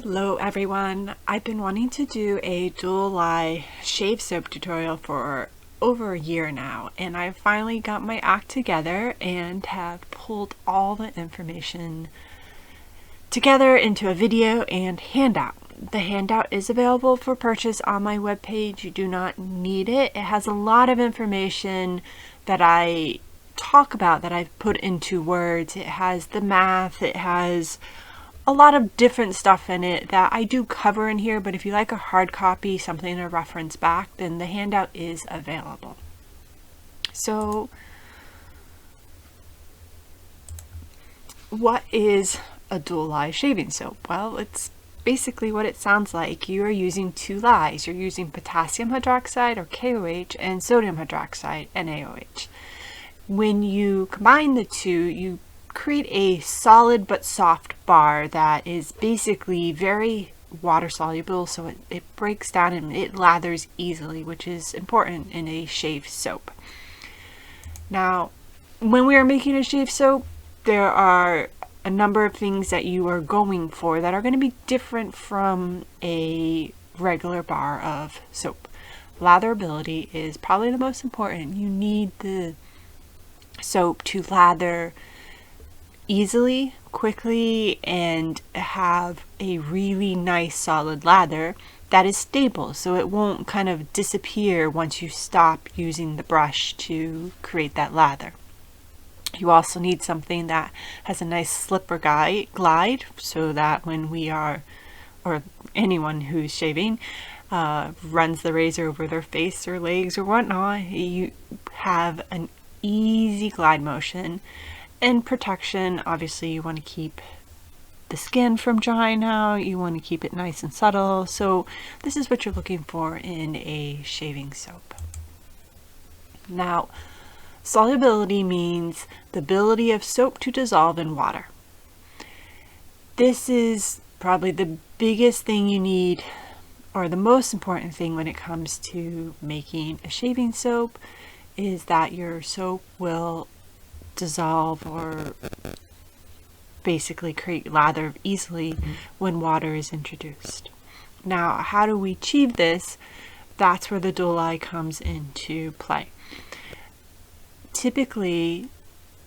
Hello everyone, I've been wanting to do a Dual Lye Shave Soap tutorial for over a year now, and I finally got my act together and have pulled all the information together into a video and handout. The handout is available for purchase on my webpage. You do not need it. It has a lot of information that I talk about that I've put into words. It has the math, it has a lot of different stuff in it that I do cover in here, but if you like a hard copy, something to reference back, then the handout is available. So, what is a dual lye shaving soap? Well, it's basically what it sounds like. You are using two lyes. You're using potassium hydroxide, or KOH, and sodium hydroxide, NaOH. When you combine the two, you create a solid but soft bar that is basically very water soluble, so it breaks down and it lathers easily, which is important in a shave soap. Now, when we are making a shave soap, there are a number of things that you are going for that are going to be different from a regular bar of soap. Latherability is probably the most important. You need the soap to lather easily, quickly, and have a really nice solid lather that is stable, so it won't kind of disappear once you stop using the brush to create that lather. You also need something that has a nice slipper glide, so that when we are, or anyone who's shaving, runs the razor over their face or legs or whatnot, you have an easy glide motion. And protection, obviously you want to keep the skin from drying out, you want to keep it nice and subtle, so this is what you're looking for in a shaving soap. Now, solubility means the ability of soap to dissolve in water. This is probably the biggest thing you need, or the most important thing when it comes to making a shaving soap, is that your soap will dissolve or basically create lather easily when water is introduced. Now, how do we achieve this? That's where the dual lye comes into play. Typically,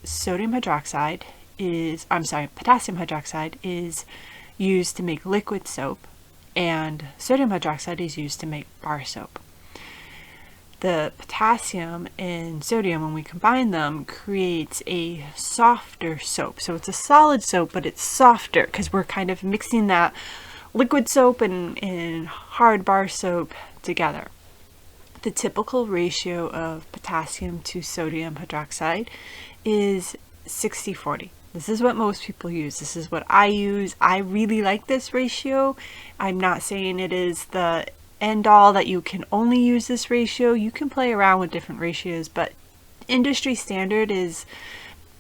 potassium hydroxide is used to make liquid soap, and sodium hydroxide is used to make bar soap. The potassium and sodium, when we combine them, creates a softer soap. So it's a solid soap, but it's softer because we're kind of mixing that liquid soap and hard bar soap together. The typical ratio of potassium to sodium hydroxide is 60-40. This is what most people use. This is what I use. I really like this ratio. I'm not saying it is the end all that you can only use this ratio. You can play around with different ratios, but industry standard is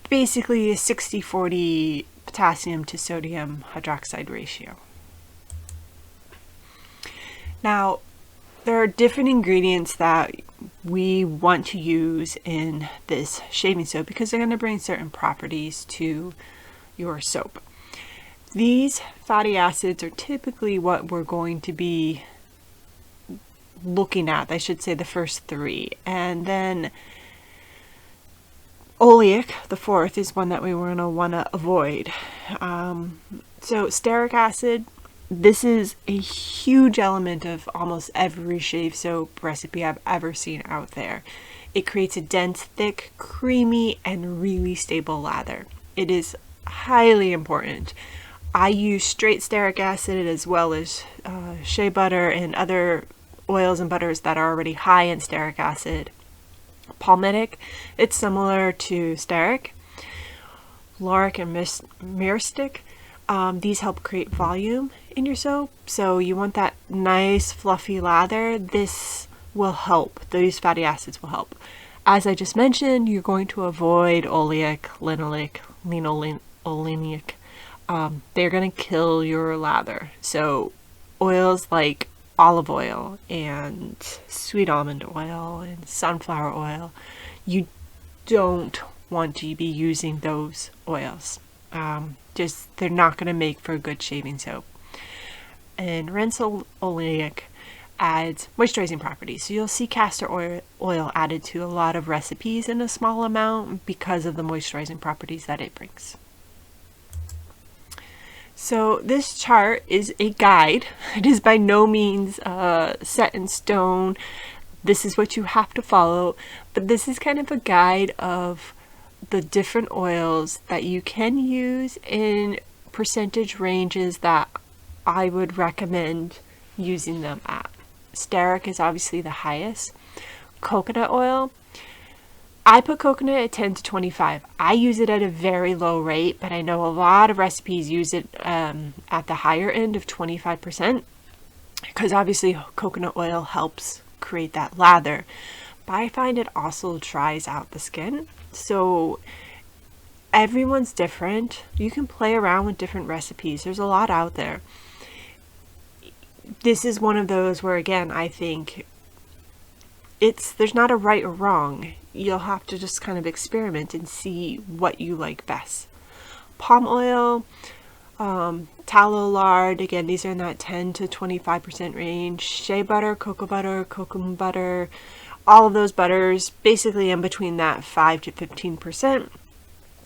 basically a 60-40 potassium to sodium hydroxide ratio. Now, there are different ingredients that we want to use in this shaving soap because they're going to bring certain properties to your soap. These fatty acids are typically what we're going to be looking at. I should say the first three, and then oleic, the fourth, is one that we want to avoid. So stearic acid, this is a huge element of almost every shave soap recipe I've ever seen out there. It creates a dense, thick, creamy, and really stable lather. It is highly important. I use straight stearic acid as well as shea butter and other oils and butters that are already high in stearic acid. Palmitic, it's similar to stearic. Lauric and myristic, these help create volume in your soap, so you want that nice fluffy lather. This will help. These fatty acids will help. As I just mentioned, you're going to avoid oleic, linoleic, they're going to kill your lather. So oils like olive oil and sweet almond oil and sunflower oil, you don't want to be using those oils. They're not going to make for a good shaving soap. and rinse oleic adds moisturizing properties. So you'll see castor oil added to a lot of recipes in a small amount because of the moisturizing properties that it brings. So this chart is a guide. It is by no means set in stone. This is what you have to follow, but this is kind of a guide of the different oils that you can use in percentage ranges that I would recommend using them at. Stearic is obviously the highest. Coconut oil, I put coconut at 10 to 25. I use it at a very low rate, but I know a lot of recipes use it at the higher end of 25%, because obviously coconut oil helps create that lather. But I find it also dries out the skin. So everyone's different. You can play around with different recipes. There's a lot out there. This is one of those where, again, I think there's not a right or wrong. You'll have to just kind of experiment and see what you like best. Palm oil, tallow, lard, again, these are in that 10 to 25% range. Shea butter, cocoa butter, all of those butters, basically in between that 5 to 15%.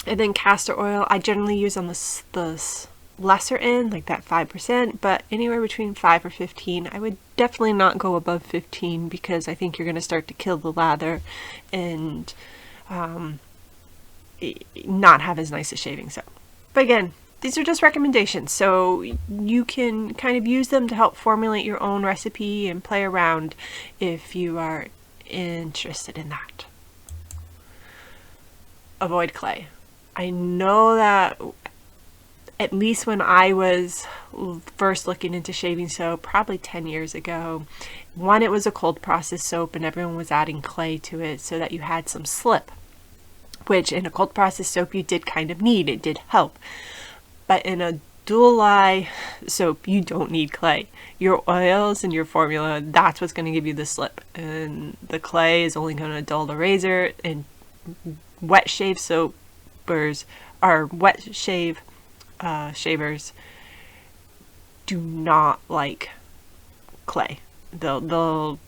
And then castor oil, I generally use on the lesser end, like that 5%, but anywhere between 5 or 15. I would definitely not go above 15 because I think you're going to start to kill the lather and not have as nice a shaving soap. But again, these are just recommendations, so you can kind of use them to help formulate your own recipe and play around if you are interested in that. Avoid clay. I know that at least when I was first looking into shaving soap, probably 10 years ago, one, it was a cold process soap and everyone was adding clay to it so that you had some slip, which in a cold process soap you did kind of need. It did help. But in a dual lye soap, you don't need clay. Your oils and your formula, that's what's going to give you the slip. And the clay is only going to dull the razor, and wet shave soapers are wet shave shavers do not like clay. They will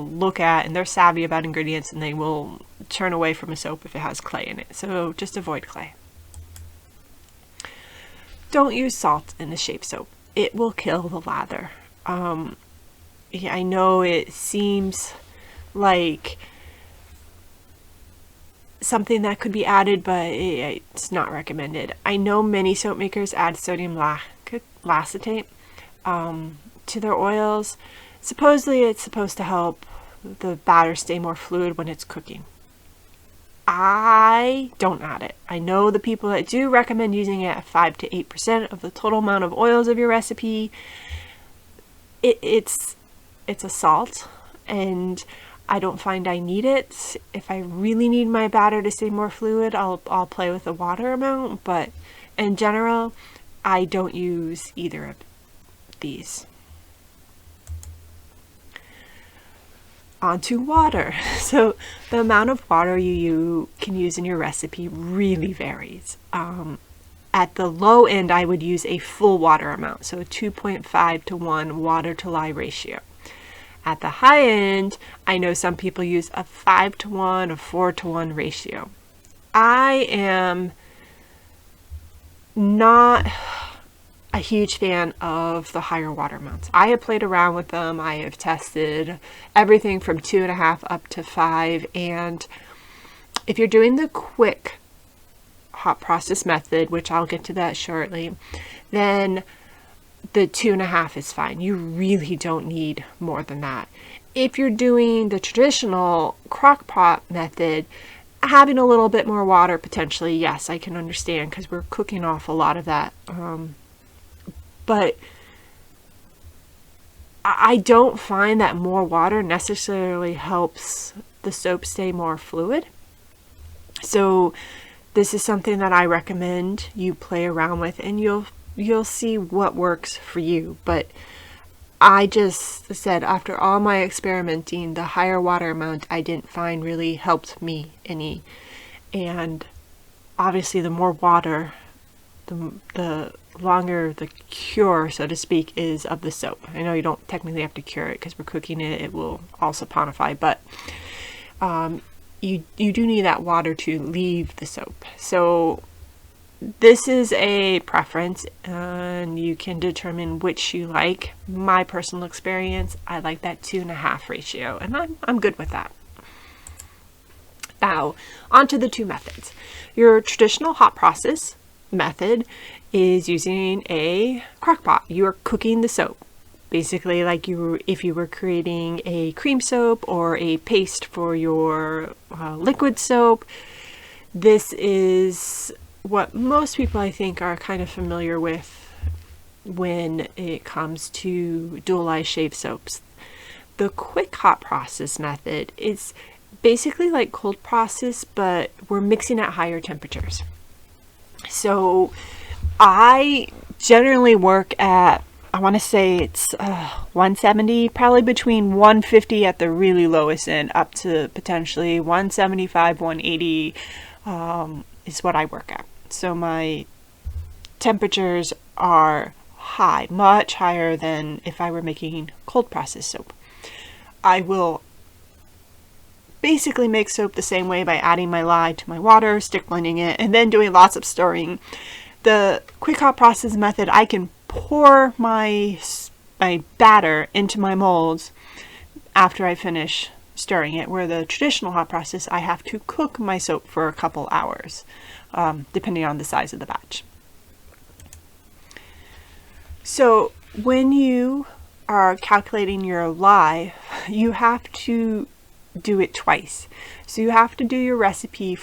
look at, and they're savvy about ingredients, and they will turn away from a soap if it has clay in it. So just avoid clay. Don't use salt in the shave soap. It will kill the lather. I know it seems like something that could be added, but it's not recommended. I know many soap makers add sodium lacetate to their oils. Supposedly it's supposed to help the batter stay more fluid when it's cooking. I don't add it. I know the people that do recommend using it at 5 to 8% of the total amount of oils of your recipe. It's a salt, and I don't find I need it. If I really need my batter to stay more fluid, I'll play with the water amount, but in general, I don't use either of these. Onto water. So the amount of water you can use in your recipe really varies. At the low end, I would use a full water amount, so a 2.5 to 1 water to lye ratio. At the high end, I know some people use a 5 to 1, a 4 to 1 ratio. I am not a huge fan of the higher water amounts. I have played around with them. I have tested everything from 2.5 up to 5. And if you're doing the quick hot process method, which I'll get to that shortly, then the 2.5 is fine. You really don't need more than that. If you're doing the traditional crock pot method, having a little bit more water potentially, yes, I can understand, because we're cooking off a lot of that. But I don't find that more water necessarily helps the soap stay more fluid. So this is something that I recommend you play around with, and you'll see what works for you. But I just said, after all my experimenting, the higher water amount I didn't find really helped me any. And obviously the more water, the longer the cure, so to speak, is of the soap. I know you don't technically have to cure it because we're cooking it, it will all saponify, but you do need that water to leave the soap. So this is a preference, and you can determine which you like. My personal experience, I like that 2.5 ratio, and I'm good with that. Now, onto the two methods. Your traditional hot process method is using a crock pot. You are cooking the soap, basically like if you were creating a cream soap or a paste for your liquid soap. This is what most people, I think, are kind of familiar with when it comes to Dual Lye Shave Soaps. The quick hot process method is basically like cold process, but we're mixing at higher temperatures. So I generally work at, I want to say it's 170, probably between 150 at the really lowest end, up to potentially 175, 180 is what I work at. So my temperatures are high, much higher than if I were making cold process soap. I will basically make soap the same way by adding my lye to my water, stick blending it, and then doing lots of stirring. The quick hot process method, I can pour my batter into my molds after I finish stirring it, where the traditional hot process, I have to cook my soap for a couple hours, depending on the size of the batch. So when you are calculating your lye, you have to do it twice. So you have to do your recipe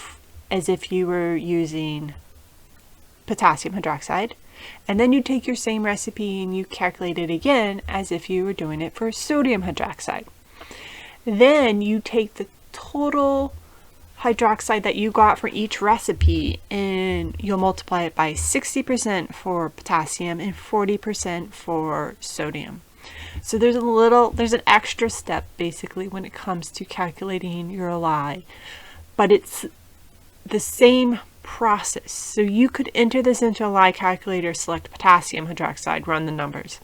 as if you were using potassium hydroxide, and then you take your same recipe and you calculate it again as if you were doing it for sodium hydroxide. Then you take the total hydroxide that you got for each recipe and you'll multiply it by 60% for potassium and 40% for sodium. So there's an extra step basically when it comes to calculating your lye, but it's the same process. So you could enter this into a lye calculator, select potassium hydroxide, run the numbers.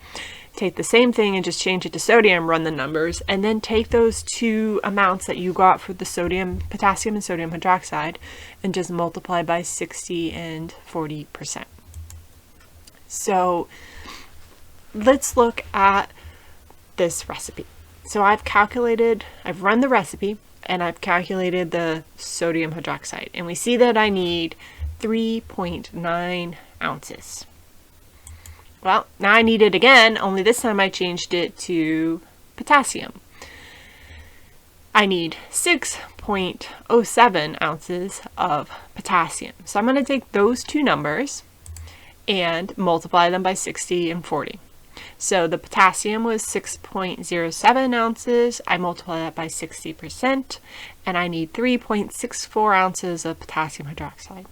Take the same thing and just change it to sodium, run the numbers, and then take those two amounts that you got for the potassium and sodium hydroxide, and just multiply by 60 and 40%. So let's look at this recipe. So I've run the recipe, and I've calculated the sodium hydroxide, and we see that I need 3.9 ounces. Well, now I need it again, only this time I changed it to potassium. I need 6.07 ounces of potassium. So I'm going to take those two numbers and multiply them by 60 and 40. So the potassium was 6.07 ounces. I multiply that by 60%, and I need 3.64 ounces of potassium hydroxide.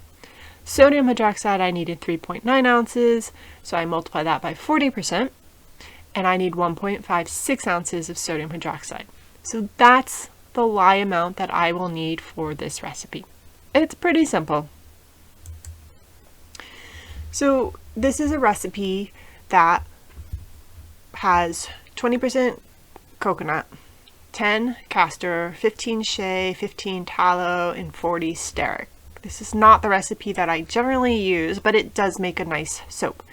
Sodium hydroxide, I needed 3.9 ounces, so I multiply that by 40%, and I need 1.56 ounces of sodium hydroxide. So that's the lye amount that I will need for this recipe. It's pretty simple. So this is a recipe that has 20% coconut, 10 castor, 15 shea, 15 tallow, and 40 stearic. This is not the recipe that I generally use, but it does make a nice soap.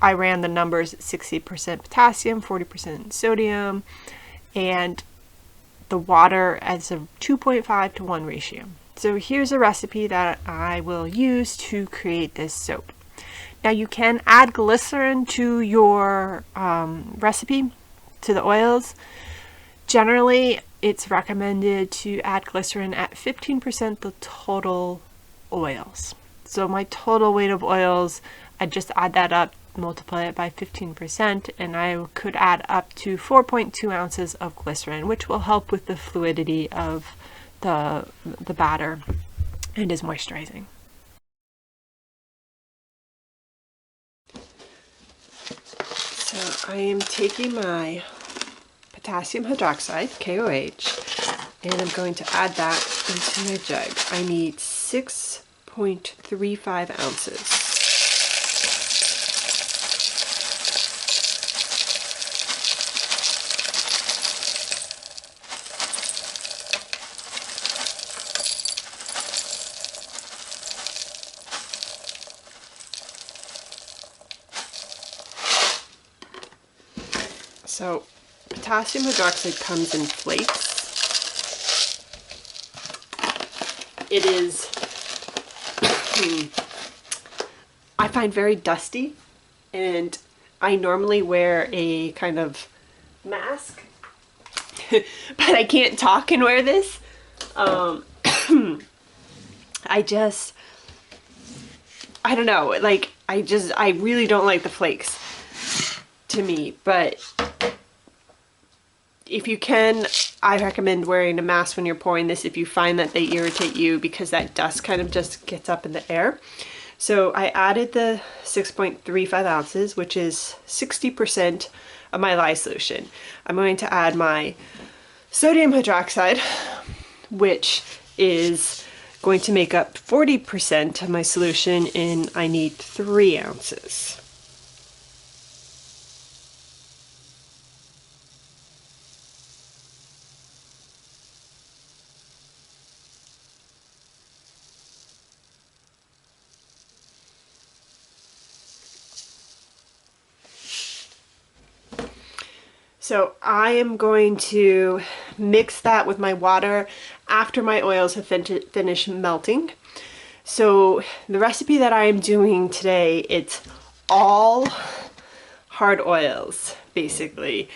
I ran the numbers at 60% potassium, 40% sodium, and the water as a 2.5 to 1 ratio. So here's a recipe that I will use to create this soap. Now you can add glycerin to your recipe, to the oils. Generally, it's recommended to add glycerin at 15% the total oils. So my total weight of oils, I just add that up, multiply it by 15%, and I could add up to 4.2 ounces of glycerin, which will help with the fluidity of the batter and is moisturizing. So I am taking my potassium hydroxide, KOH, and I'm going to add that into my jug. I need 6.35 ounces. So potassium hydroxide comes in flakes. It is, I find very dusty, and I normally wear a kind of mask, but I can't talk and wear this. I don't know, like, I really don't like the flakes to me, but if you can, I recommend wearing a mask when you're pouring this if you find that they irritate you, because that dust kind of just gets up in the air. So I added the 6.35 ounces, which is 60% of my lye solution. I'm going to add my sodium hydroxide, which is going to make up 40% of my solution, and I need 3 ounces. So I am going to mix that with my water after my oils have finished melting. So the recipe that I am doing today, it's all hard oils, basically.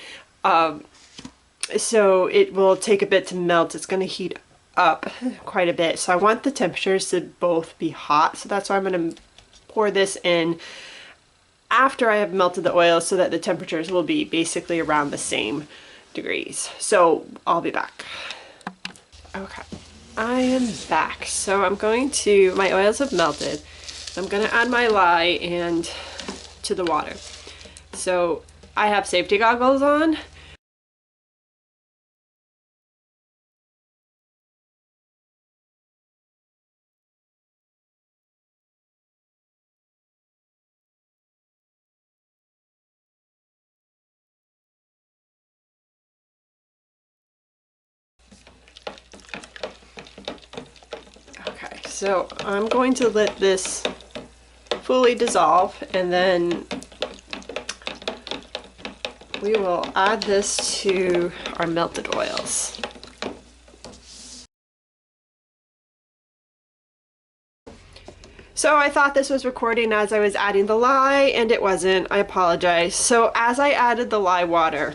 So it will take a bit to melt. It's going to heat up quite a bit. So I want the temperatures to both be hot. So that's why I'm going to pour this in after I have melted the oil, so that the temperatures will be basically around the same degrees. So I'll be back. Okay, I am back. So I'm going to, my oils have melted. I'm going to add my lye and to the water. So I have safety goggles on. So I'm going to let this fully dissolve, and then we will add this to our melted oils. So I thought this was recording as I was adding the lye, and it wasn't. I apologize. So as I added the lye water,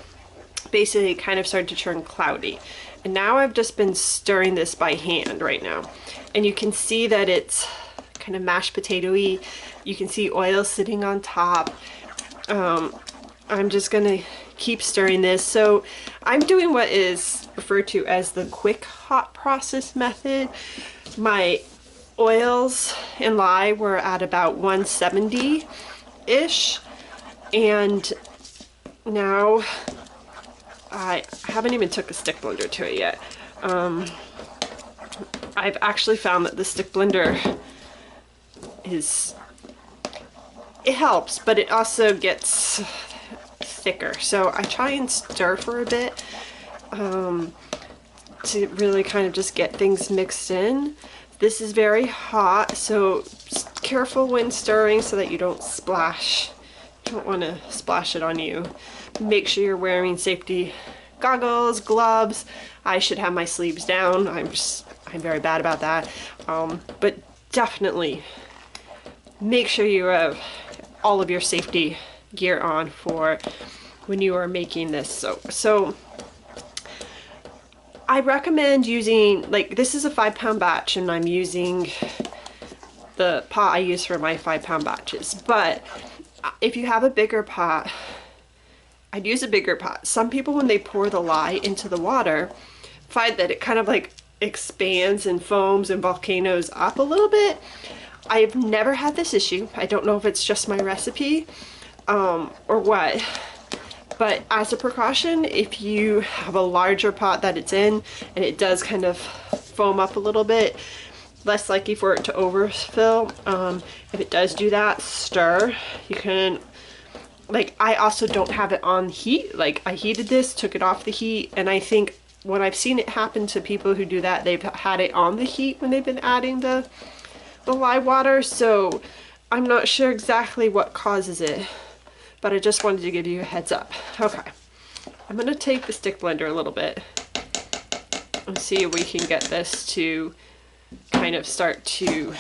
basically it kind of started to turn cloudy. And now I've just been stirring this by hand right now. And you can see that it's kind of mashed potato-y. You can see oil sitting on top. I'm just gonna keep stirring this. So I'm doing what is referred to as the quick hot process method. My oils and lye were at about 170-ish. And now I haven't even took a stick blender to it yet. I've actually found that the stick blender it helps, but it also gets thicker. So I try and stir for a bit to really kind of just get things mixed in. This is very hot, so just careful when stirring so that you don't splash. You don't want to splash it on you. Make sure you're wearing safety goggles, gloves. I should have my sleeves down. I'm very bad about that. But definitely make sure you have all of your safety gear on for when you are making this soap. So I recommend using, like, this is a 5-pound batch, and I'm using the pot I use for my 5-pound batches. But if you have a bigger pot, I'd use a bigger pot. Some people, when they pour the lye into the water, find that it kind of like expands and foams and volcanoes up a little bit. I've never had this issue. I don't know if it's just my recipe or what. But as a precaution, if you have a larger pot that it's in and it does kind of foam up a little bit, less likely for it to overfill. If it does do that, stir. You can, like, I also don't have it on heat. Like, I heated this, took it off the heat, and I think when I've seen it happen to people who do that, they've had it on the heat when they've been adding the lye water. So I'm not sure exactly what causes it, but I just wanted to give you a heads up. Okay, I'm going to take the stick blender a little bit and see if we can get this to kind of start to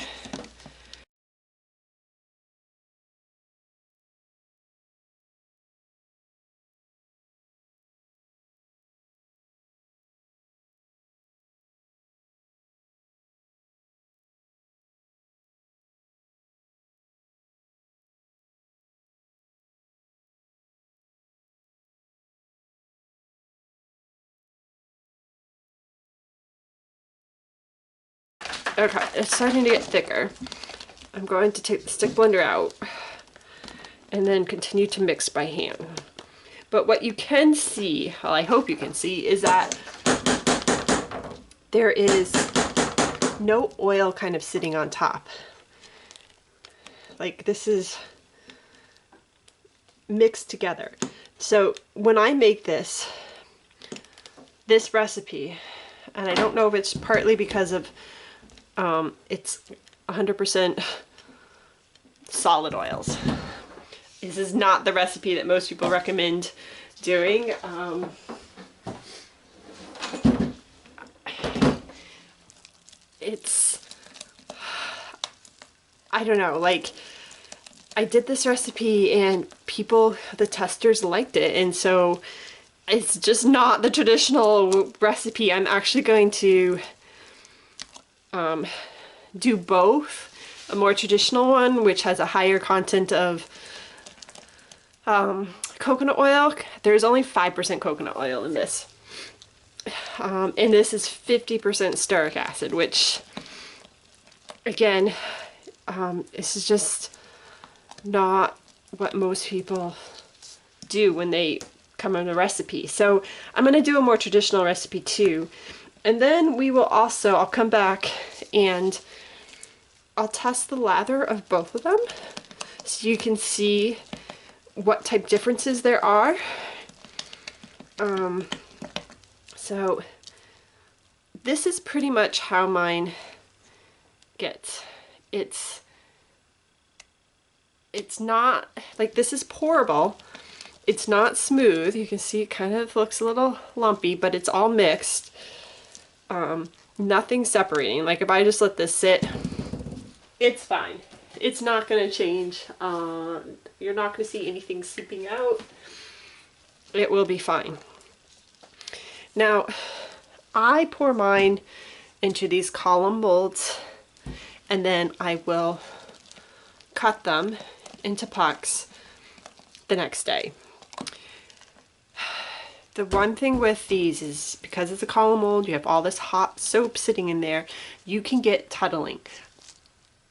okay, it's starting to get thicker. I'm going to take the stick blender out and then continue to mix by hand. But what you can see, well, I hope you can see, is that there is no oil kind of sitting on top. Like, this is mixed together. So when I make this recipe, and I don't know if it's partly because of it's 100% solid oils. This is not the recipe that most people recommend doing. I don't know, like, I did this recipe and people, the testers, liked it, and so it's just not the traditional recipe. I'm actually going to do both. A more traditional one, which has a higher content of coconut oil. There's only 5% coconut oil in this. And this is 50% stearic acid, which, again, this is just not what most people do when they come on a recipe. So I'm going to do a more traditional recipe too. And then we will also, I'll come back and I'll test the lather of both of them so you can see what type differences there are. So this is pretty much how mine gets. It's not, like, this is pourable. It's not smooth. You can see it kind of looks a little lumpy, but it's all mixed. Nothing separating. Like, if I just let this sit, it's fine. It's not going to change. You're not going to see anything seeping out. It will be fine. Now, I pour mine into these column molds, and then I will cut them into pucks the next day. The one thing with these is, because it's a column mold, you have all this hot soap sitting in there, you can get tuttling.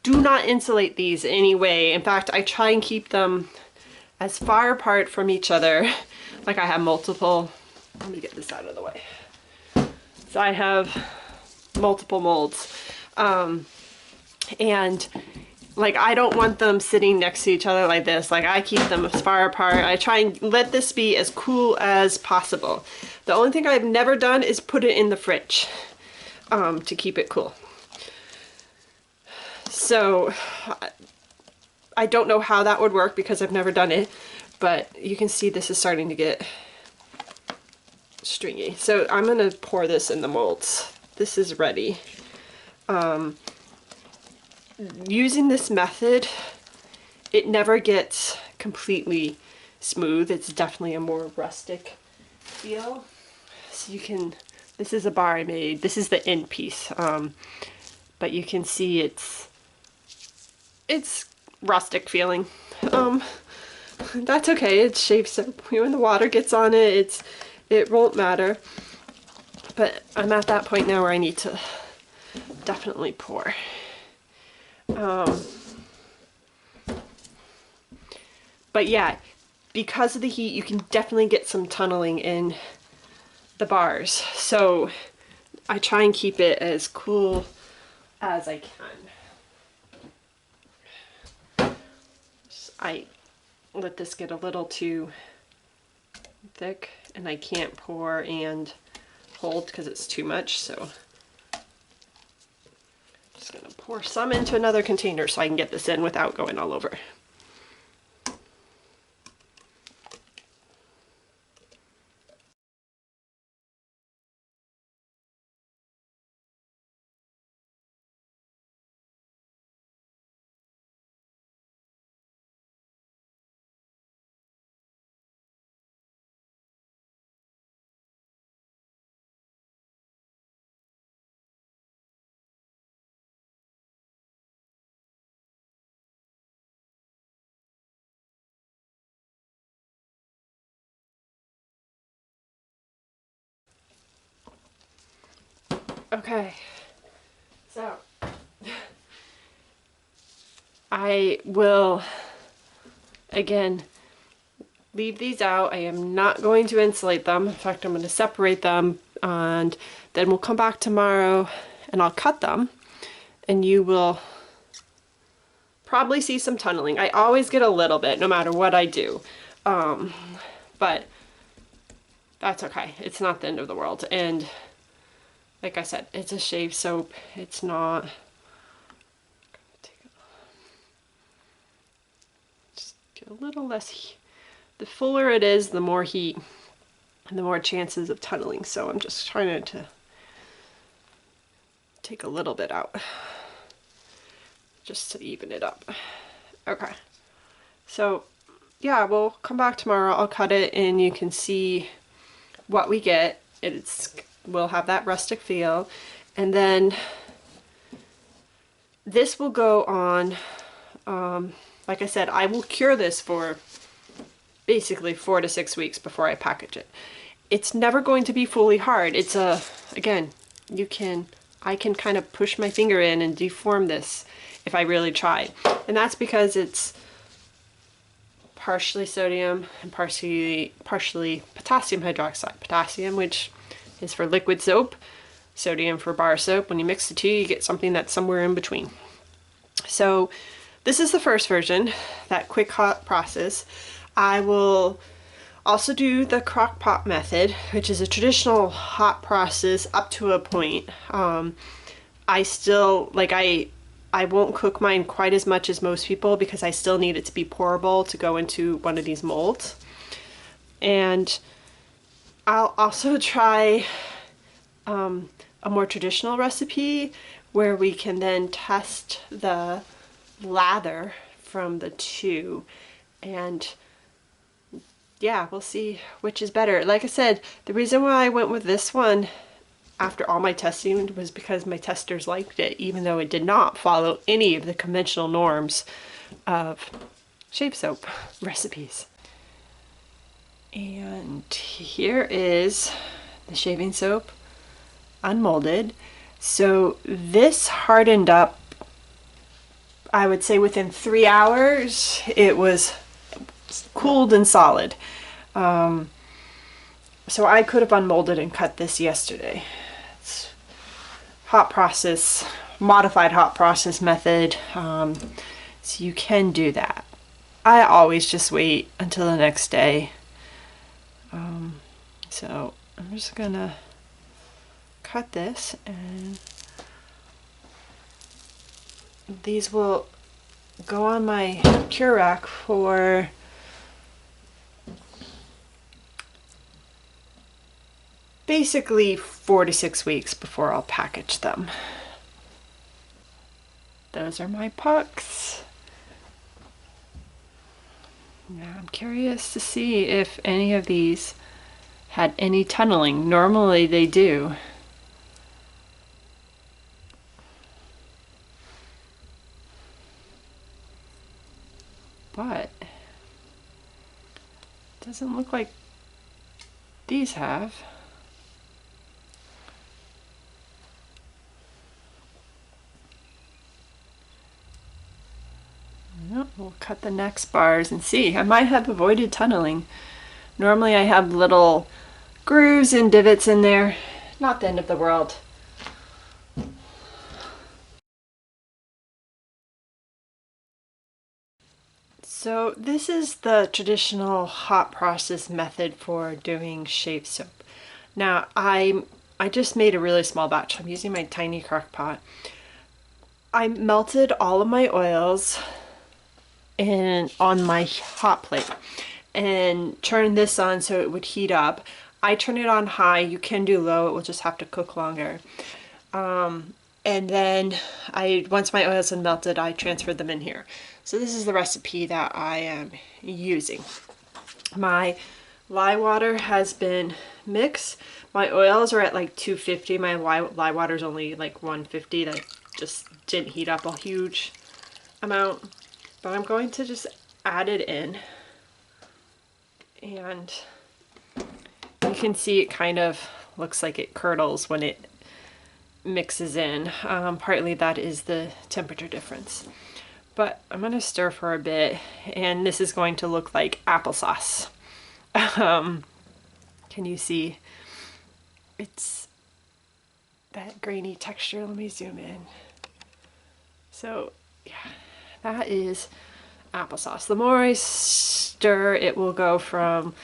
Do not insulate these in any way. In fact, I try and keep them as far apart from each other. Like, I have multiple, let me get this out of the way. So I have multiple molds. And like, I don't want them sitting next to each other like this. Like, I keep them as far apart. I try and let this be as cool as possible. The only thing I've never done is put it in the fridge to keep it cool. So I don't know how that would work because I've never done it, but you can see this is starting to get stringy. So I'm going to pour this in the molds. This is ready. Using this method, it never gets completely smooth. It's definitely a more rustic feel. So you can, this is a bar I made. This is the end piece. But you can see it's rustic feeling. That's okay. It's shave soap. When the water gets on it, it won't matter. But I'm at that point now where I need to definitely pour. But yeah, because of the heat, you can definitely get some tunneling in the bars. So I try and keep it as cool as I can. I let this get a little too thick and I can't pour and hold because it's too much, so just gonna pour some into another container so I can get this in without going all over. Okay, so I will again leave these out. I am not going to insulate them. In fact, I'm going to separate them, and then we'll come back tomorrow and I'll cut them, and you will probably see some tunneling. I always get a little bit no matter what I do, but that's okay. It's not the end of the world. And like I said, it's a shave soap. It's not, just get a little less heat. The fuller it is, the more heat and the more chances of tunneling. So I'm just trying to take a little bit out just to even it up. Okay, so yeah, we'll come back tomorrow. I'll cut it and you can see what we get. We'll have that rustic feel, and then this will go on. Like I said, I will cure this for basically 4 to 6 weeks before I package it. It's never going to be fully hard. It's again, I can kind of push my finger in and deform this if I really try. And that's because it's partially sodium and partially potassium hydroxide. Potassium, which is for liquid soap, sodium for bar soap. When you mix the two, you get something that's somewhere in between. So this is the first version, that quick hot process. I will also do the crock pot method, which is a traditional hot process up to a point. I still, I won't cook mine quite as much as most people because I still need it to be pourable to go into one of these molds. And I'll also try a more traditional recipe where we can then test the lather from the two, and yeah, we'll see which is better. Like I said, the reason why I went with this one after all my testing was because my testers liked it, even though it did not follow any of the conventional norms of shave soap recipes. And here is the shaving soap unmolded. So this hardened up, I would say within 3 hours. It was cooled and solid. So I could have unmolded and cut this yesterday. It's hot process, modified hot process method. So you can do that. I always just wait until the next day. So I'm just gonna cut this, and these will go on my cure rack for basically 4 to 6 weeks before I'll package them. Those are my pucks. Now I'm curious to see if any of these had any tunneling. Normally they do. But it doesn't look like these have. We'll cut the next bars and see. I might have avoided tunneling. Normally I have little grooves and divots in there. Not the end of the world. So this is the traditional hot process method for doing shave soap. Now I just made a really small batch. I'm using my tiny crock pot. I melted all of my oils on my hot plate and turned this on so it would heat up. I turn it on high. You can do low, it will just have to cook longer. And then once my oils had melted, I transferred them in here. So this is the recipe that I am using. My lye water has been mixed. My oils are at like 250. My lye water is only like 150. That just didn't heat up a huge amount. But I'm going to just add it in. And you can see it kind of looks like it curdles when it mixes in. Partly that is the temperature difference. But I'm gonna stir for a bit, and this is going to look like applesauce. Can you see? It's that grainy texture. Let me zoom in. So yeah, that is applesauce. The more I stir, it will go from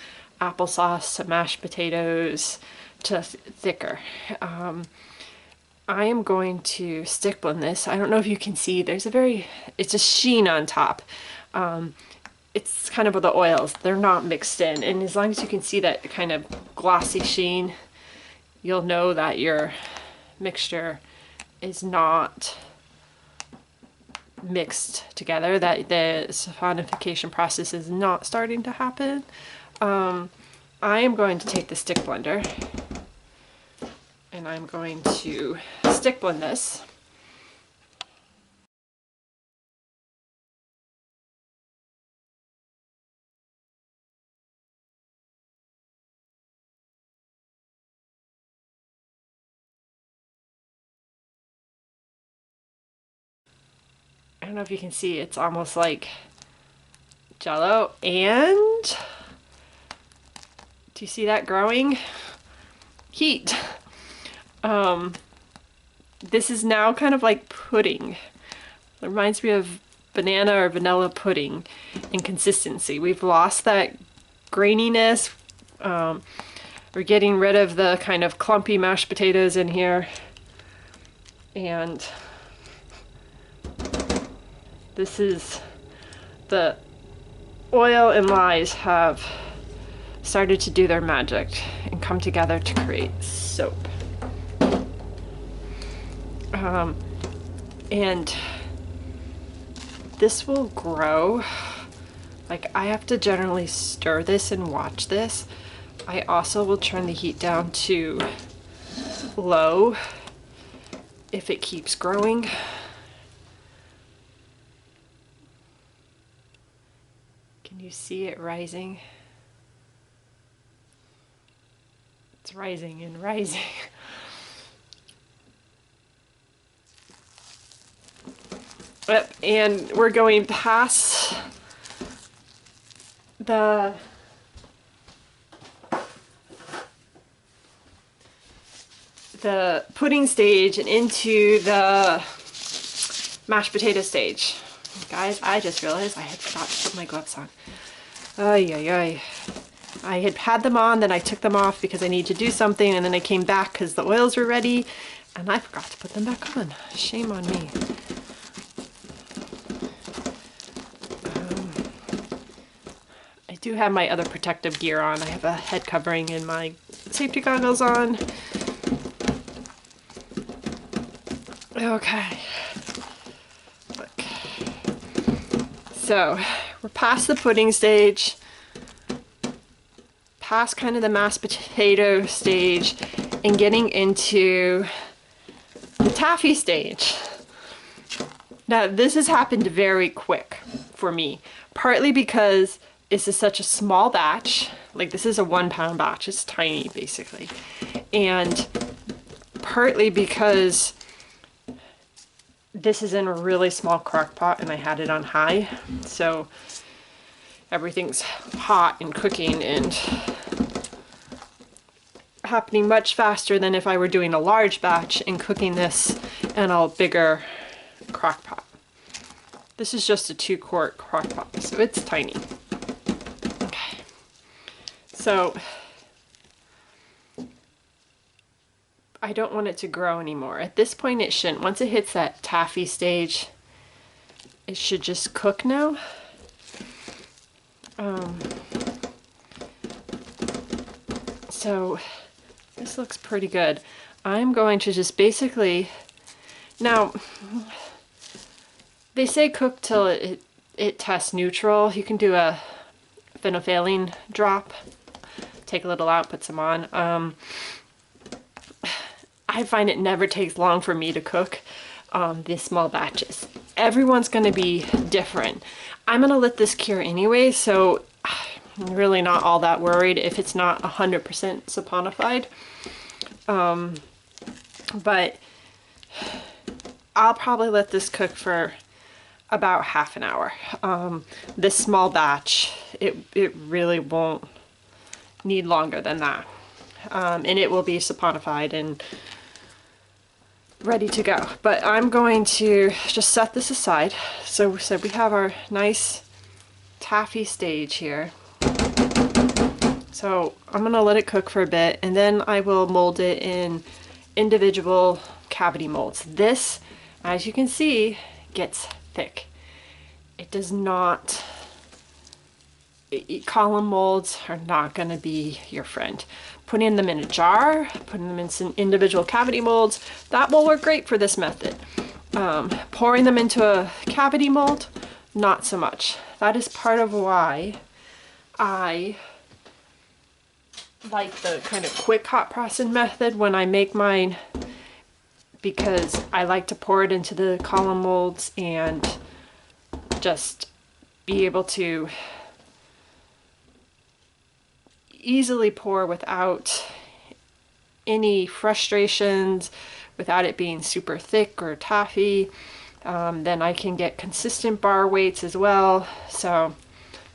applesauce to mashed potatoes to thicker. I am going to stick blend this. I don't know if you can see, it's a sheen on top. It's kind of with the oils, they're not mixed in. And as long as you can see that kind of glossy sheen, you'll know that your mixture is not mixed together, that the sonification process is not starting to happen. I am going to take the stick blender and I'm going to stick blend this. I don't know if you can see, it's almost like Jello. And do you see that growing? Heat. This is now kind of like pudding. It reminds me of banana or vanilla pudding in consistency. We've lost that graininess. We're getting rid of the kind of clumpy mashed potatoes in here. And this is the oil and lyes have started to do their magic and come together to create soap. And this will grow. Like, I have to generally stir this and watch this. I also will turn the heat down to low if it keeps growing. Can you see it rising? It's rising and rising. Yep, and we're going past the pudding stage and into the mashed potato stage. Guys, I just realized I had forgot to put my gloves on. Ay, ay, ay. I had them on, then I took them off because I need to do something, and then I came back because the oils were ready, and I forgot to put them back on. Shame on me. I do have my other protective gear on. I have a head covering and my safety goggles on. Okay. Look. So, we're past the pudding stage, past kind of the mashed potato stage, and getting into the taffy stage. Now, this has happened very quick for me, partly because this is such a small batch. Like, this is a 1 pound batch, it's tiny basically. And partly because this is in a really small crock pot and I had it on high. So everything's hot and cooking and happening much faster than if I were doing a large batch and cooking this in a bigger crock pot. This is just a 2-quart crock pot, so it's tiny. Okay. So I don't want it to grow anymore. At this point it shouldn't. Once it hits that taffy stage, it should just cook now. So this looks pretty good. I'm going to just basically, now they say cook till it tests neutral. You can do a phenolphthalein drop, take a little out, put some on. I find it never takes long for me to cook these small batches. Everyone's going to be different. I'm going to let this cure anyway, so I'm really not all that worried if it's not 100% saponified. But I'll probably let this cook for about half an hour. This small batch, it really won't need longer than that. And it will be saponified and ready to go. But I'm going to just set this aside. So we have our nice taffy stage here. So I'm gonna let it cook for a bit, and then I will mold it in individual cavity molds. This, as you can see, gets thick. It does not, column molds are not gonna be your friend. Putting them in a jar, putting them in some individual cavity molds, that will work great for this method. Pouring them into a cavity mold, not so much. That is part of why I like the kind of quick hot pressing method when I make mine, because I like to pour it into the column molds and just be able to easily pour without any frustrations, without it being super thick or taffy. Then I can get consistent bar weights as well. So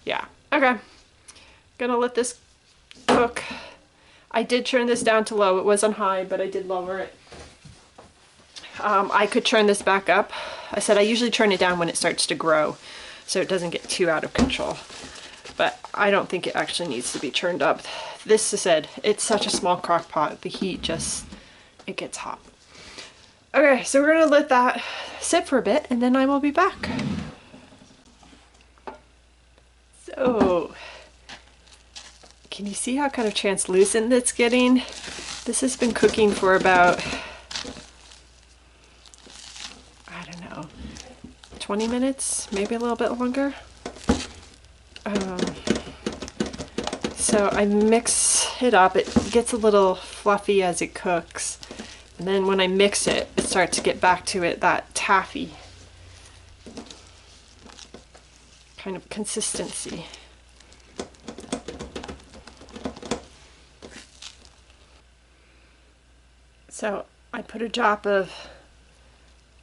yeah, okay. Gonna let this cook. I did turn this down to low. It was on high, but I did lower it. I could turn this back up. I said I usually turn it down when it starts to grow, so it doesn't get too out of control. But I don't think it actually needs to be turned up. This, I said, it's such a small crock pot. The heat just, it gets hot. Okay, so we're gonna let that sit for a bit, and then I will be back. So, can you see how kind of translucent it's getting? This has been cooking for about, I don't know, 20 minutes, maybe a little bit longer. So I mix it up. It gets a little fluffy as it cooks. And then when I mix it, it starts to get back to that taffy kind of consistency. So I put a drop of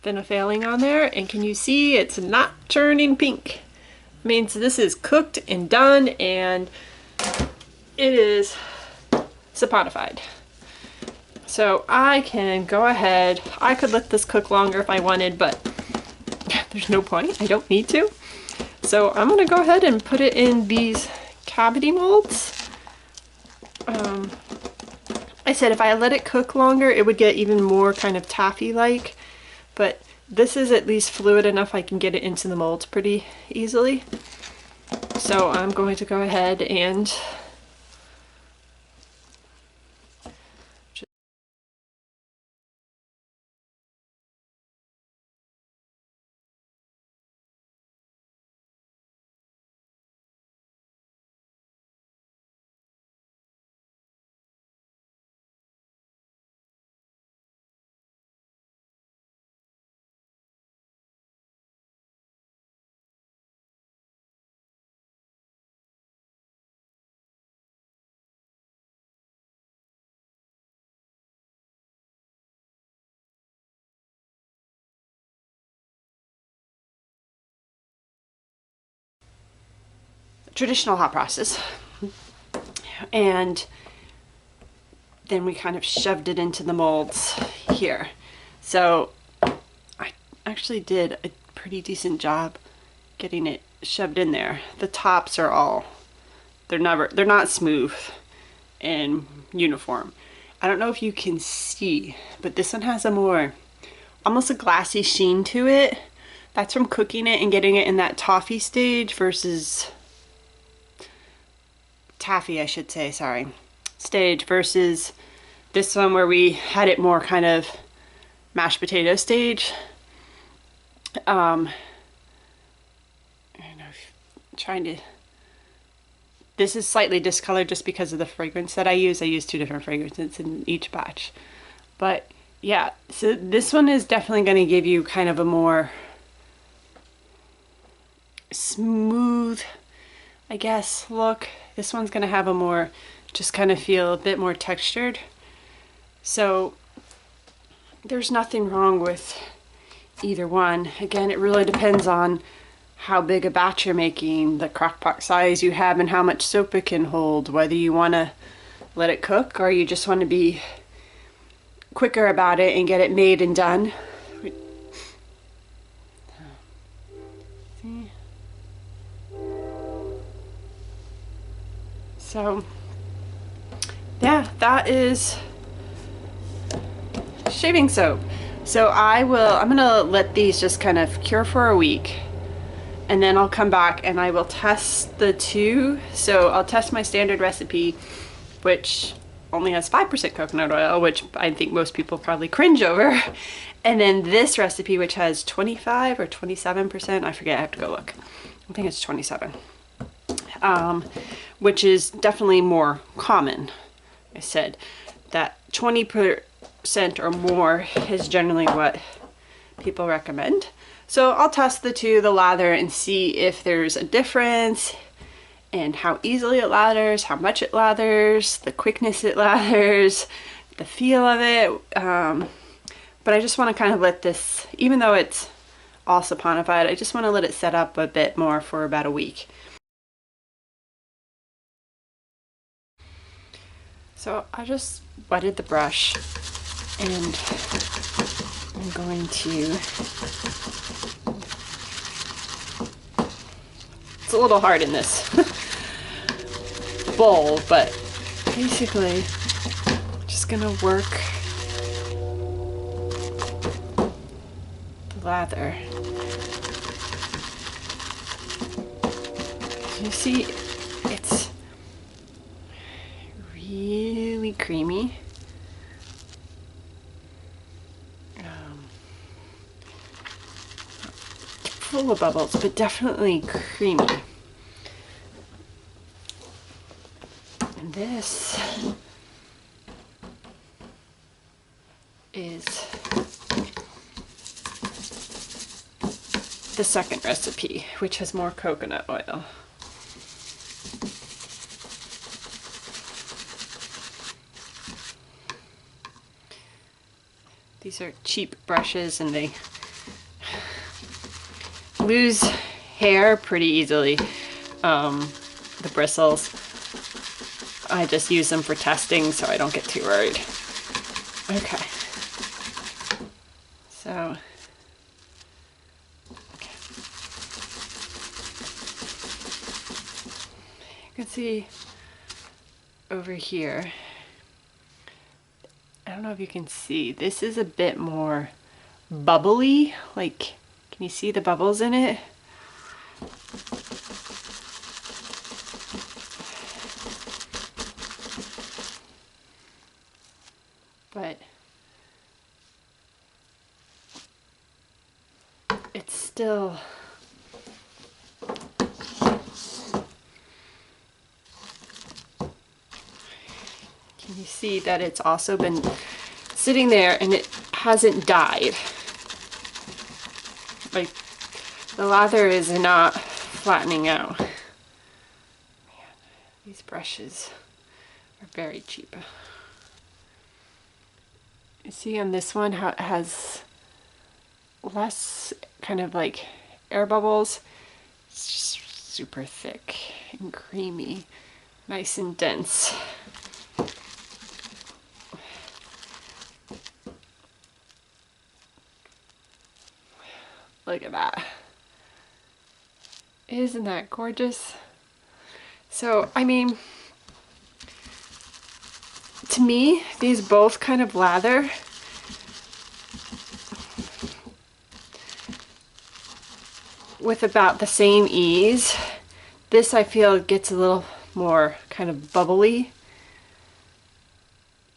phenolphthalein on there, and can you see it's not turning pink? Means this is cooked and done, and it is saponified. So I can go ahead, I could let this cook longer if I wanted, but there's no point, I don't need to. So I'm gonna go ahead and put it in these cavity molds. I said if I let it cook longer, it would get even more kind of taffy-like, but this is at least fluid enough I can get it into the molds pretty easily. So I'm going to go ahead and traditional hot process, and then we kind of shoved it into the molds here. So I actually did a pretty decent job getting it shoved in there. The tops are all, they're not smooth and uniform. I don't know if you can see, but this one has a more, almost a glassy sheen to it. That's from cooking it and getting it in that toffee stage versus taffy, I should say, sorry, stage, versus this one where we had it more kind of mashed potato stage. I'm trying to, this is slightly discolored just because of the fragrance that I use. I use 2 different fragrances in each batch. But yeah, so this one is definitely going to give you kind of a more smooth, I guess, look. This one's going to have a more, just kind of feel a bit more textured. So there's nothing wrong with either one. Again, it really depends on how big a batch you're making, the crock pot size you have, and how much soap it can hold, whether you want to let it cook or you just want to be quicker about it and get it made and done. So yeah, that is shaving soap. So I'm gonna let these just kind of cure for a week, and then I'll come back and I will test the two. So I'll test my standard recipe, which only has 5% coconut oil, which I think most people probably cringe over. And then this recipe, which has 25 or 27%, I forget, I have to go look. I think it's 27. Which is definitely more common. I said that 20% or more is generally what people recommend. So I'll test the two, the lather, and see if there's a difference and how easily it lathers, how much it lathers, the quickness it lathers, the feel of it. But I just want to kind of let this, even though it's all saponified, I just want to let it set up a bit more for about a week. So I just wetted the brush and I'm going to, it's a little hard in this bowl, but basically I'm just gonna work the lather. You see, it's really creamy. Full of bubbles, but definitely creamy. And this is the second recipe, which has more coconut oil. These are cheap brushes and they lose hair pretty easily, the bristles. I just use them for testing so I don't get too worried. Okay. So, okay. You can see over here, I don't know if you can see, this is a bit more bubbly, like, can you see the bubbles in it? But it's still, can you see that it's also been sitting there and it hasn't dyed? Like, the lather is not flattening out. Man, these brushes are very cheap. You see on this one how it has less kind of like air bubbles. It's just super thick and creamy, nice and dense. Look at that. Isn't that gorgeous? So, I mean, to me, these both kind of lather. With about the same ease. This I feel gets a little more kind of bubbly.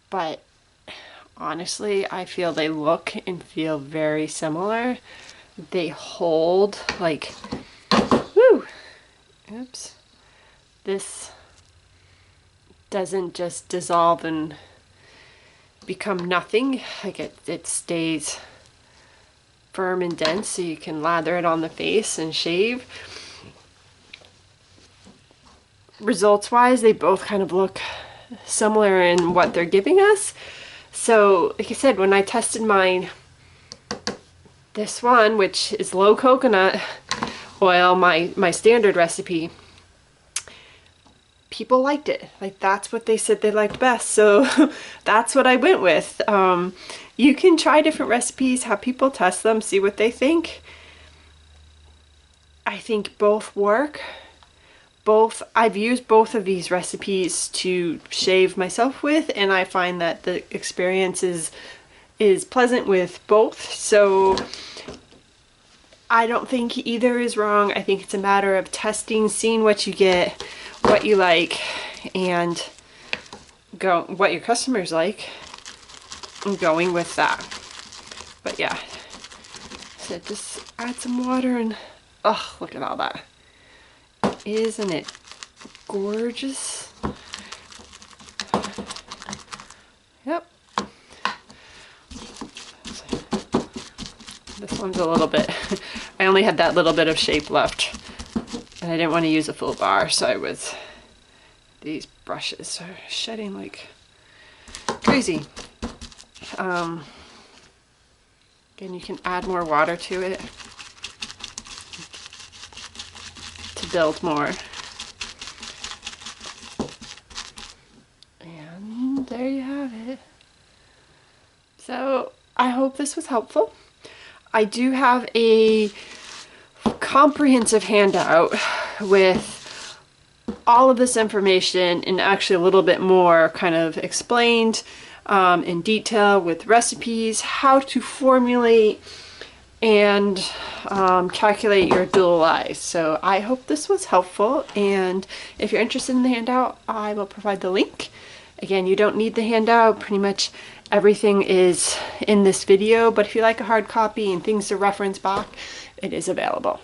But honestly, I feel they look and feel very similar. They hold like, whoo, oops. This doesn't just dissolve and become nothing. Like it stays firm and dense so you can lather it on the face and shave. Results wise, they both kind of look similar in what they're giving us. So like I said, when I tested mine this one, which is low coconut oil, my standard recipe, people liked it. Like, that's what they said they liked best, so that's what I went with. You can try different recipes, have people test them, see what they think. I think both work. I've used both of these recipes to shave myself with, and I find that the experience is pleasant with both. So I don't think either is wrong. I think it's a matter of testing, seeing what you get, what you like, and what your customers like, and going with that. But yeah, so just add some water and oh, look at all that. Isn't it gorgeous? Yep. This one's a little bit, I only had that little bit of shape left, and I didn't want to use a full bar, so I was, these brushes are shedding like crazy. Again, you can add more water to it to build more. And there you have it. So I hope this was helpful. I do have a comprehensive handout with all of this information and actually a little bit more kind of explained in detail with recipes, how to formulate and calculate your dual lyes. So I hope this was helpful, and if you're interested in the handout, I will provide the link. Again, you don't need the handout. Pretty much everything is in this video, but if you like a hard copy and things to reference back, it is available.